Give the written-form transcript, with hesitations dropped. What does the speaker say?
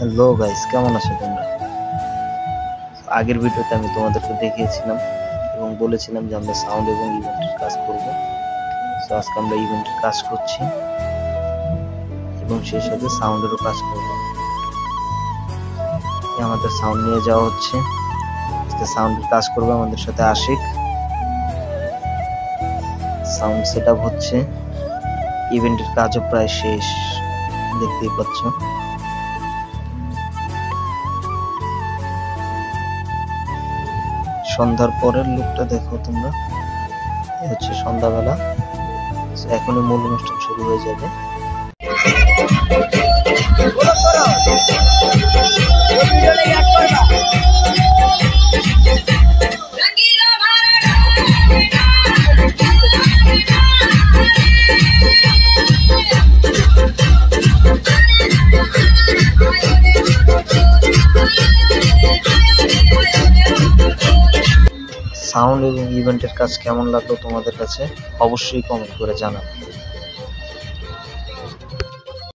Hello guys, কেমন আছো তোমরা? আগের ভিডিওতে আমি তোমাদেরকে দেখিয়েছিলাম এবং বলেছিলাম যে আমরা সাউন্ড এবং ইভেন্টের কাজ করব। তো আজকে আমরা ইভেন্টের কাজ করছি এবং সেই সাথে সাউন্ডেরও কাজ করব। আমাদের সাউন্ড নিয়ে যাওয়া হচ্ছে, আজকে সাউন্ডের কাজ করবে আমাদের সাথে আশিক। সাউন্ড সেটআপ হচ্ছে, ইভেন্টের কাজও প্রায় শেষ, দেখতেই পাচ্ছ। সন্ধ্যার পরের লুকটা দেখো তোমরা, হচ্ছে সন্ধ্যাবেলা। এখনই মূল অনুষ্ঠান শুরু হয়ে যাবে। সাউন্ড এবং ইভেন্টের কাজ কেমন লাগলো তোমাদের কাছে অবশ্যই কমেন্ট করে জানাবে।